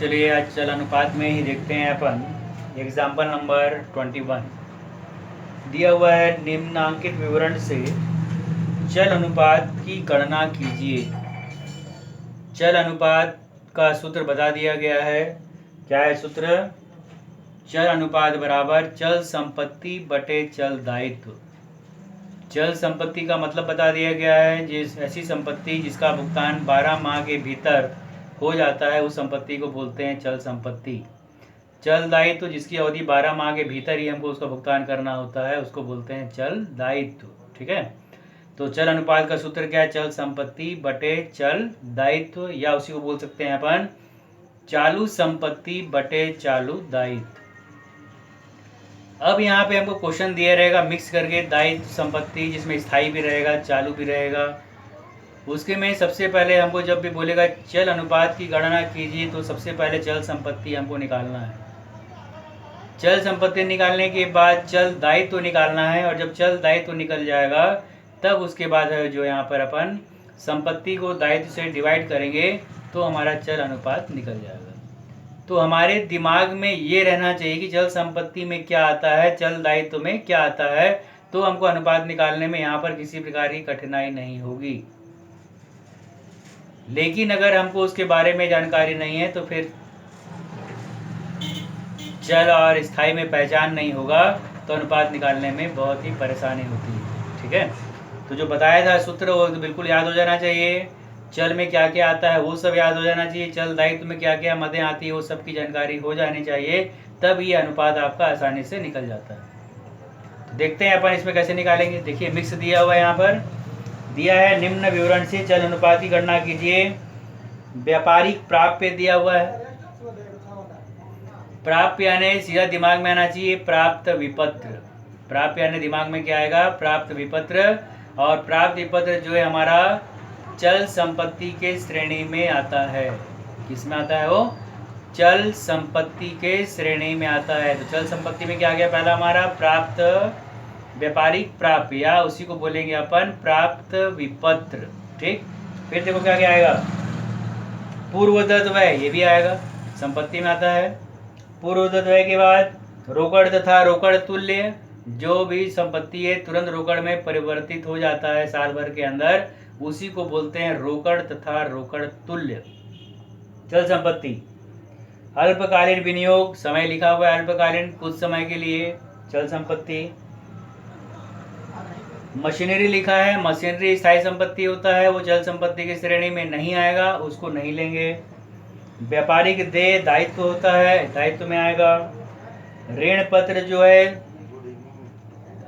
चलिए आज चल अनुपात में ही देखते हैं अपन एग्जाम्पल नंबर 21। दिया हुआ है निम्नांकित विवरण से चल अनुपात की गणना कीजिए। चल अनुपात का सूत्र बता दिया गया है। क्या है सूत्र? चल अनुपात बराबर चल संपत्ति बटे चल दायित्व। चल संपत्ति का मतलब बता दिया गया है, जिस ऐसी संपत्ति जिसका भुगतान 12 माह के भीतर हो जाता है उस संपत्ति को बोलते हैं चल संपत्ति। चल दायित्व जिसकी अवधि 12 माह के भीतर ही हमको उसका भुगतान करना होता है उसको बोलते हैं चल दायित्व। ठीक है, तो चल अनुपात का सूत्र क्या है? चल संपत्ति बटे चल दायित्व, या उसी को बोल सकते हैं अपन चालू संपत्ति बटे चालू दायित्व। अब यहाँ पे हमको क्वेश्चन दिया रहेगा मिक्स करके दायित्व संपत्ति, जिसमें स्थायी भी रहेगा चालू भी रहेगा। उसके में सबसे पहले हमको जब भी बोलेगा चल अनुपात की गणना कीजिए तो सबसे पहले चल संपत्ति हमको निकालना है। चल संपत्ति निकालने के बाद चल दायित्व निकालना है, और जब चल दायित्व निकल जाएगा तब उसके बाद है जो यहाँ पर अपन संपत्ति को दायित्व से डिवाइड करेंगे तो हमारा चल अनुपात निकल जाएगा। तो हमारे दिमाग में ये रहना चाहिए कि चल संपत्ति में क्या आता है, चल दायित्व में क्या आता है, तो हमको अनुपात निकालने में यहाँ पर किसी प्रकार की कठिनाई नहीं होगी। लेकिन अगर हमको उसके बारे में जानकारी नहीं है तो फिर चल और स्थायी में पहचान नहीं होगा तो अनुपात निकालने में बहुत ही परेशानी होती है। ठीक है, तो जो बताया था सूत्र वो तो बिल्कुल याद हो जाना चाहिए। चल में क्या क्या आता है वो सब याद हो जाना चाहिए। चल दायित्व में क्या क्या मदें आती है वो सब की जानकारी हो जानी चाहिए, तब ये अनुपात आपका आसानी से निकल जाता है। तो देखते हैं अपन इसमें कैसे निकालेंगे। देखिए मिक्स दिया हुआ है, यहाँ पर दिया है निम्न विवरण से चल अनुपात की गणना कीजिए। व्यापारिक प्राप्य दिया हुआ है। प्राप्य यानी सीधा दिमाग में आना चाहिए प्राप्त विपत्र। प्राप्य यानी दिमाग में क्या आएगा? प्राप्त विपत्र। और प्राप्त विपत्र जो है हमारा चल संपत्ति के श्रेणी में आता है। किस में आता है वो? चल संपत्ति के श्रेणी में आता है। तो चल संपत्ति में क्या आ गया? पहला हमारा प्राप्त व्यापारिक प्राप्य, या उसी को बोलेंगे अपन प्राप्त विपत्र। ठीक, फिर देखो क्या क्या आएगा? पूर्वदत्त व्यय, ये भी आएगा, संपत्ति में आता है। पूर्वदत्त व्यय के बाद रोकड़ तथा रोकड़ तुल्य, जो भी संपत्ति है तुरंत रोकड़ में परिवर्तित हो जाता है साल भर के अंदर, उसी को बोलते हैं रोकड़ तथा रोकड़ तुल्य चल संपत्ति। अल्पकालीन विनियोग, समय लिखा हुआ है अल्पकालीन, कुछ समय के लिए चल संपत्ति। मशीनरी लिखा है, मशीनरी स्थायी संपत्ति होता है, वो चल संपत्ति की श्रेणी में नहीं आएगा, उसको नहीं लेंगे। व्यापारिक देय दायित्व होता है, दायित्व में आएगा। ऋण पत्र जो है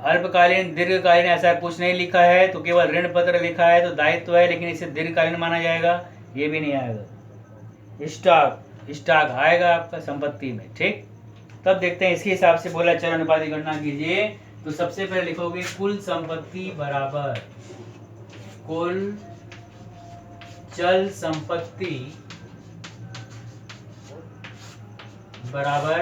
अल्पकालीन दीर्घकालीन ऐसा कुछ नहीं लिखा है, तो केवल ऋण पत्र लिखा है तो दायित्व है, लेकिन इसे दीर्घकालीन माना जाएगा, ये भी नहीं आएगा। स्टॉक, स्टॉक आएगा आपका संपत्ति में। ठीक, तब देखते हैं इसके हिसाब से बोला चल अनुपात की गणना कीजिए। तो सबसे पहले लिखोगे कुल संपत्ति बराबर कुल चल संपत्ति बराबर,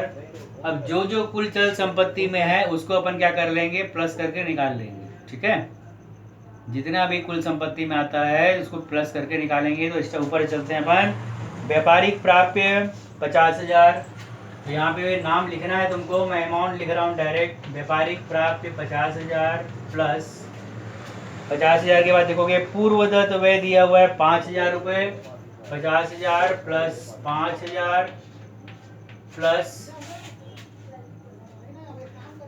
अब जो जो कुल चल संपत्ति में है उसको अपन क्या कर लेंगे? प्लस करके निकाल लेंगे। ठीक है, जितना भी कुल संपत्ति में आता है उसको प्लस करके निकालेंगे। तो इसके ऊपर चलते हैं अपन। व्यापारिक प्राप्य 50,000, तो यहाँ पे नाम लिखना है तुमको, मैं अमाउंट लिख रहा हूँ डायरेक्ट। व्यापारिक प्राप्य 50,000 प्लस 50,000 के बाद देखोगे पूर्वदत्त व्यय दिया हुआ है 5,000 रुपये। 50,000 प्लस 5,000 प्लस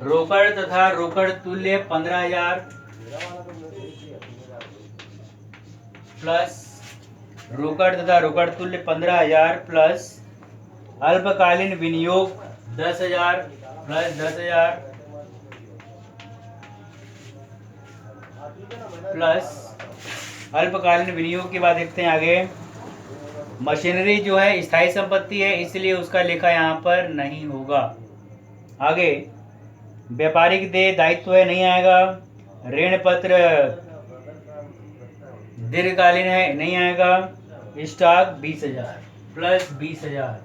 रोकड़ तथा रोकड़ तुल्य 15,000 प्लस रोकड़ तथा रोकड़ तुल्य 15,000 प्लस अल्पकालीन विनियोग 10,000 प्लस 10,000 प्लस अल्पकालीन विनियोग के बाद देखते हैं आगे। मशीनरी जो है स्थायी संपत्ति है, इसलिए उसका लेखा यहाँ पर नहीं होगा। आगे व्यापारिक देय दायित्व है, नहीं आएगा। ऋण पत्र दीर्घकालीन है, नहीं आएगा। स्टॉक 20,000 प्लस 20,000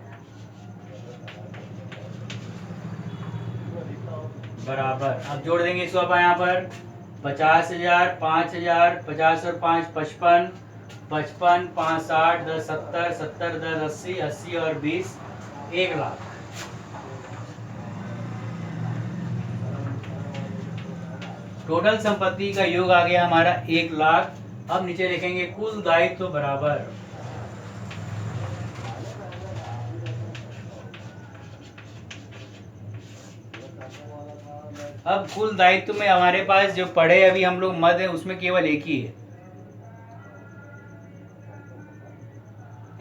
बराबर, अब जोड़ देंगे इसको अपन यहाँ पर 50,000 5,000 50 और 5 55 55, 5, 60, 10, 70, 70, 10, 80, 80 और 20, 1,00,000। टोटल संपत्ति का योग आ गया हमारा 1,00,000। अब नीचे लिखेंगे कुल दायित्व बराबर अब कुल दायित्व में हमारे पास जो पढ़े अभी हम लोग मद है उसमें केवल एक ही है,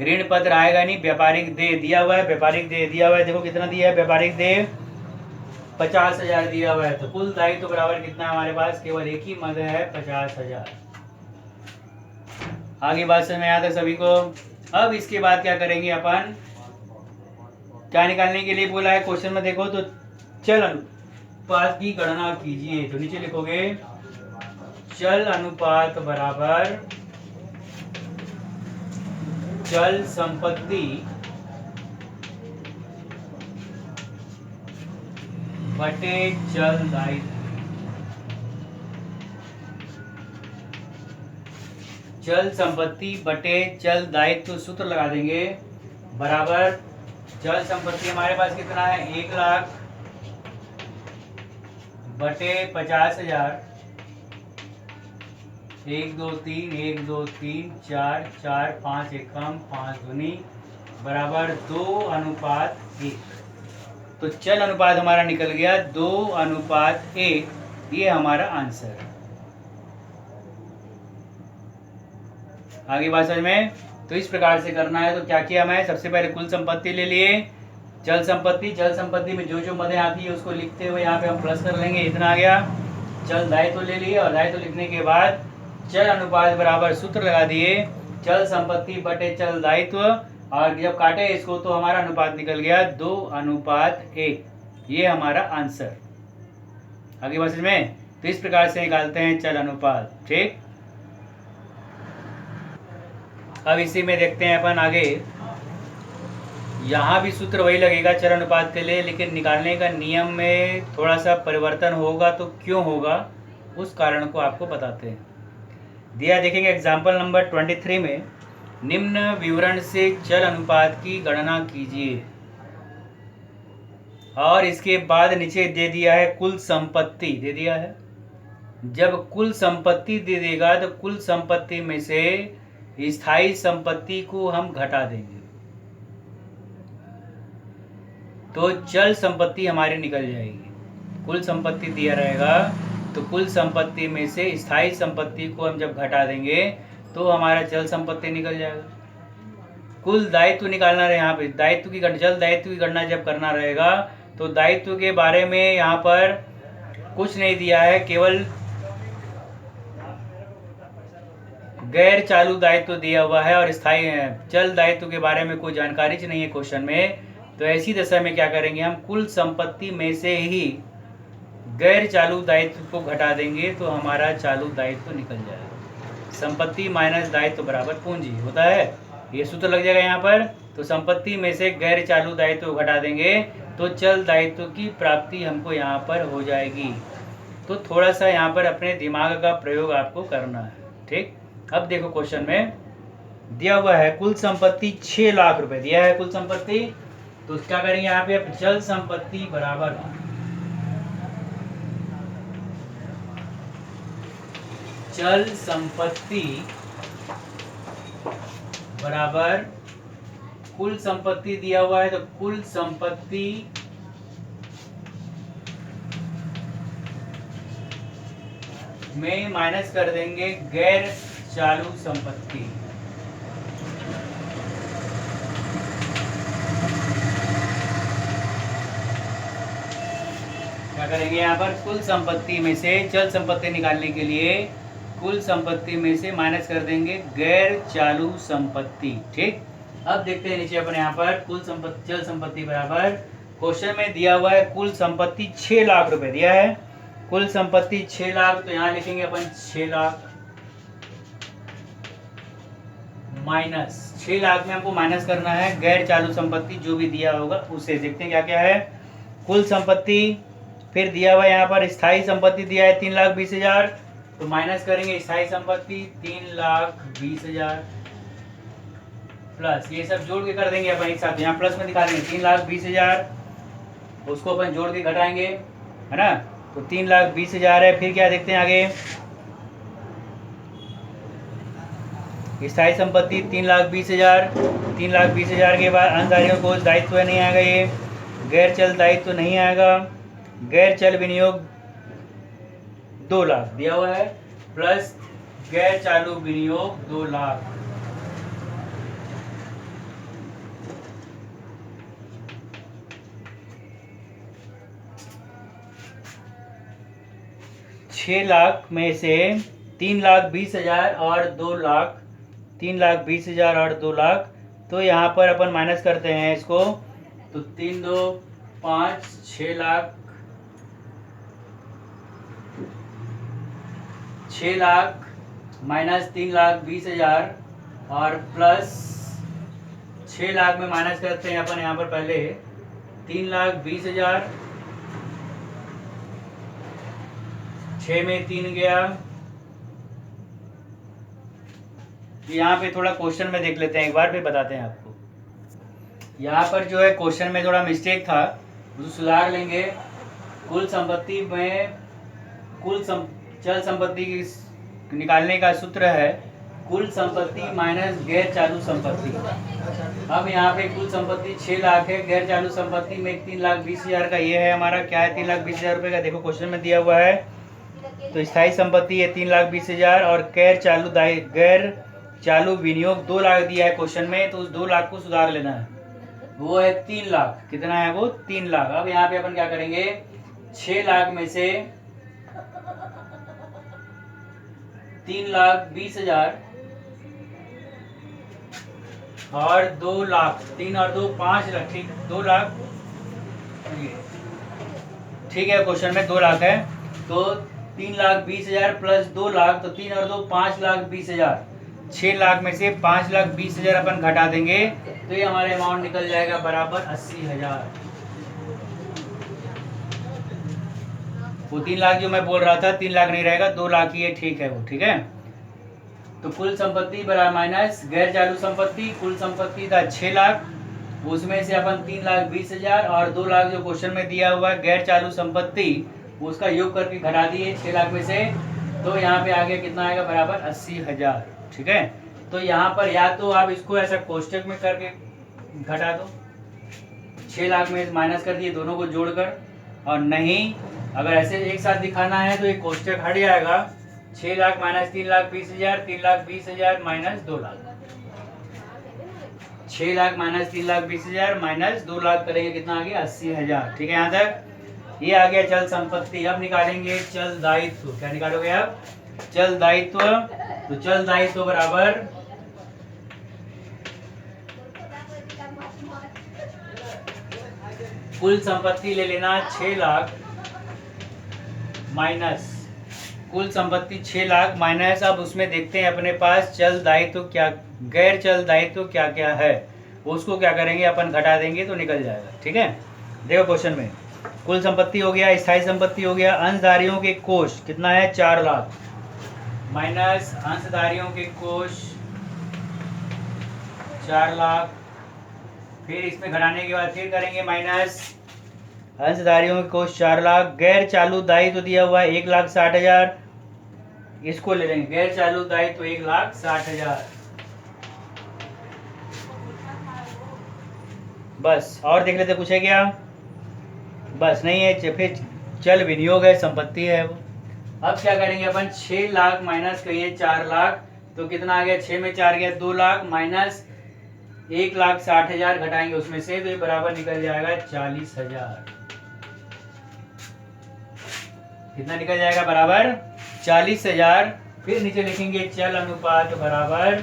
ऋण पत्र आएगा नहीं। व्यापारिक देय दिया हुआ है, व्यापारिक देय दिया हुआ है, देखो कितना दिया है व्यापारिक देय 50,000 दिया हुआ है। तो कुल दायित्व तो बराबर कितना है हमारे पास, केवल एक ही मद है 50,000। आगे बात समझ में आता है सभी को। अब इसके बाद क्या करेंगे अपन, क्या निकालने के लिए बोला है क्वेश्चन में देखो तो चल अनुपात की गणना कीजिए। तो नीचे लिखोगे चल अनुपात बराबर चल संपत्ति बटे चल दायित्व। चल संपत्ति बटे चल दायित्व सूत्र लगा देंगे, बराबर चल संपत्ति हमारे पास कितना है 1,00,000 बटे 50,000, 1 2 3 1 2 3 4 4 5 एकम 5 दूनी बराबर 2:1। तो चल अनुपात हमारा निकल गया 2:1, ये हमारा आंसर है। आगे बात समझ में। तो इस प्रकार से करना है। तो क्या किया मैं, सबसे पहले कुल संपत्ति ले लिए, चल संपत्ति में जो जो मदें आती है उसको लिखते हुए यहाँ पे हम प्लस कर लेंगे, इतना आ गया। चल दायित्व ले लिए और दायित्व लिखने के बाद चल अनुपात बराबर सूत्र लगा दिए, चल संपत्ति बटे चल दायित्व, और जब काटे इसको तो हमारा अनुपात निकल गया 2:1, ये हमारा आंसर। आगे बात समझ में। तो इस प्रकार से निकालते हैं चल अनुपात, ठीक। अब इसी में देखते हैं अपन आगे, यहाँ भी सूत्र वही लगेगा चल अनुपात के लिए, लेकिन निकालने का नियम में थोड़ा सा परिवर्तन होगा। तो क्यों होगा उस कारण को आपको बताते हैं। दिया देखेंगे एग्जाम्पल नंबर 23 में, निम्न विवरण से चल अनुपात की गणना कीजिए, और इसके बाद नीचे दे दिया है कुल संपत्ति दे दिया है। जब कुल संपत्ति दे देगा तो कुल संपत्ति में से स्थायी संपत्ति को हम घटा देंगे, तो चल संपत्ति हमारी निकल जाएगी। कुल संपत्ति दिया रहेगा तो कुल संपत्ति में से स्थायी संपत्ति को हम जब घटा देंगे तो हमारा चल संपत्ति निकल जाएगा। कुल दायित्व निकालना रहे, यहाँ पे दायित्व की चल दायित्व की गणना जब करना रहेगा तो दायित्व के बारे में यहाँ पर कुछ नहीं दिया है, केवल गैर चालू दायित्व दिया हुआ है और स्थायी चल दायित्व के बारे में कोई जानकारी नहीं है क्वेश्चन में। तो ऐसी दशा में क्या करेंगे, हम कुल संपत्ति में से ही गैर चालू दायित्व को घटा देंगे तो हमारा चालू दायित्व निकल जाएगा। संपत्ति माइनस दायित्व बराबर पूंजी होता है, ये सूत्र लग जाएगा यहाँ पर। तो संपत्ति में से गैर चालू दायित्व को घटा देंगे तो चल दायित्व की प्राप्ति हमको यहाँ पर हो जाएगी। तो थोड़ा सा यहाँ पर अपने दिमाग का प्रयोग आपको करना है, ठीक। अब देखो क्वेश्चन में दिया हुआ है कुल संपत्ति 6 लाख रुपए दिया है कुल संपत्ति। तो क्या करेंगे यहाँ पे, चल संपत्ति बराबर चल संपत्ति बराबर कुल संपत्ति दिया हुआ है तो कुल संपत्ति में माइनस कर देंगे गैर चालू संपत्ति। क्या करेंगे यहाँ पर, कुल संपत्ति में से चल संपत्ति निकालने के लिए कुल संपत्ति में से माइनस कर देंगे गैर चालू संपत्ति, ठीक। अब देखते हैं नीचे अपन यहाँ पर कुल संपत्ति चल संपत्ति बराबर, क्वेश्चन में दिया हुआ है कुल संपत्ति 6 लाख रुपए दिया है, कुल संपत्ति 6 लाख। तो यहाँ लिखेंगे अपन 6 लाख माइनस 6 लाख में हमको माइनस करना है गैर चालू संपत्ति जो भी दिया होगा उसे। देखते हैं क्या क्या है, कुल संपत्ति, फिर दिया हुआ यहाँ पर स्थायी संपत्ति दिया है 3,20,000, तो माइनस करेंगे स्थायी संपत्ति 3,20,000, प्लस, ये सब जोड़ के कर देंगे अपन एक साथ, यहाँ प्लस में दिखा देंगे 3,20,000, उसको अपन जोड़ के घटाएंगे, है ना। तो 3,20,000 है। फिर क्या देखते हैं आगे, स्थायी संपत्ति 3,20,000, 3,20,000 के बाद अंशधारियों को दायित्व नहीं आएगा, ये गैर चल दायित्व नहीं आएगा, गैर चल विनियोग 2 लाख दिया हुआ है, प्लस गैर चालू विनियोग 2 लाख। छह लाख में से 3,20,000 और 2 लाख, 3,20,000 और 2 लाख, तो यहाँ पर अपन माइनस करते हैं इसको, तो 3 2 5, 6 लाख, 6 लाख माइनस 3,20,000 और प्लस 6 लाख में माइनस करते हैं अपन यहाँ पर पहले 3,20,000, 6 में 3 गया। यहाँ पे थोड़ा क्वेश्चन में देख लेते हैं एक बार, फिर बताते हैं आपको। यहाँ पर जो है क्वेश्चन में थोड़ा मिस्टेक था, उसको सुधार लेंगे। कुल संपत्ति में चल संपत्ति की निकालने का सूत्र है कुल संपत्ति माइनस गैर चालू संपत्ति। अब यहाँ पे कुल संपत्ति 6 लाख है, गैर चालू संपत्ति में 3,20,000 का ये है हमारा, क्या है 3,20,000 रुपये का, देखो क्वेश्चन में दिया हुआ है। तो स्थायी संपत्ति है 3,20,000 और गैर चालू विनियोग 2 लाख दिया है क्वेश्चन में, तो उस 2 लाख को सुधार लेना है, वो है 3 लाख। कितना है वो 3 लाख। अब यहाँ पे अपन क्या करेंगे, 6 लाख में से 3,20,000 और 2 लाख, 3 और 2 5 लाख, ठीक 2 लाख, ठीक है क्वेश्चन में 2 लाख है, तो 3,20,000 प्लस 2 लाख, तो 3 और 2 5,20,000, 6 लाख में से 5,20,000 अपन घटा देंगे, तो ये हमारे अमाउंट निकल जाएगा बराबर 80,000। वो 3 लाख जो मैं बोल रहा था 3 लाख नहीं रहेगा, 2 लाख ही है, ठीक है वो, ठीक है। तो कुल संपत्ति बराबर माइनस गैर चालू संपत्ति, कुल संपत्ति था 6 लाख, उसमें से अपन 3,20,000 और 2 लाख जो क्वेश्चन में दिया हुआ है गैर चालू संपत्ति, उसका योग करके घटा दिए 6 लाख में से, तो यहाँ पे आगे कितना आएगा बराबर 80,000, ठीक है। तो यहाँ पर या तो आप इसको ऐसा कोष्टक में करके घटा दो, 6 लाख में माइनस कर दिए दोनों को जोड़कर, और नहीं अगर ऐसे एक साथ दिखाना है तो एक कोष्टक हट जाएगा, 6 lakh minus 3,20,000, 3,20,000 minus 2 lakh, 6 lakh minus 3,20,000 minus 2 lakh करेंगे कितना आ गया 80,000, ठीक है। यहाँ तक ये आ गया चल संपत्ति। अब निकालेंगे चल दायित्व। क्या निकालोगे आप, चल दायित्व। तो चल दायित्व बराबर कुल संपत्ति ले लेना 6 लाख माइनस कुल संपत्ति 6 लाख माइनस, अब उसमें देखते हैं अपने पास चल दायित्व क्या, गैर चल दायित्व क्या क्या है, उसको क्या करेंगे अपन घटा देंगे तो निकल जाएगा, ठीक है। देखो क्वेश्चन में कुल संपत्ति हो गया, स्थायी संपत्ति हो गया, अंशधारियों के कोष कितना है 4 लाख माइनस अंशधारियों के कोष 4 लाख, फिर इसमें घटाने के बाद फिर करेंगे माइनस अंशधारियों के कोष 4 लाख, गैर चालू दायित्व दिया हुआ है 1,60,000, इसको ले लेंगे गैर चालू दायित्व 1,60,000, बस। और देख लेते पूछे क्या, बस नहीं है, फिर चल विनियोग है, संपत्ति है वो। अब क्या करेंगे अपन, 6 लाख माइनस करिए 4 लाख, तो कितना आ गया, 6 में 4 गया 2 लाख माइनस 1,60,000 घटाएंगे उसमें से, तो ये बराबर निकल जाएगा 40,000। कितना निकल जाएगा बराबर 40,000। फिर नीचे लिखेंगे चल अनुपात बराबर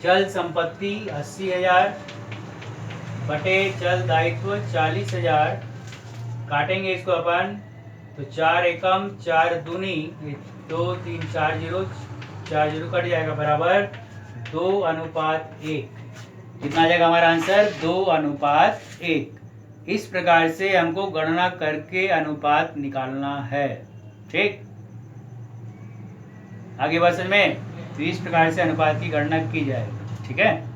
चल संपत्ति 80,000 बटे चल दायित्व 40,000, काटेंगे इसको अपन, तो 4 एकम 4 दूनी 2 3 4 जीरो, 4 जीरो कट जाएगा बराबर 2:1। कितना आ जाएगा हमारा आंसर 2:1। इस प्रकार से हमको गणना करके अनुपात निकालना है, ठीक। आगे बात समझ में। तो इस प्रकार से अनुपात की गणना की जाएगी। ठीक है।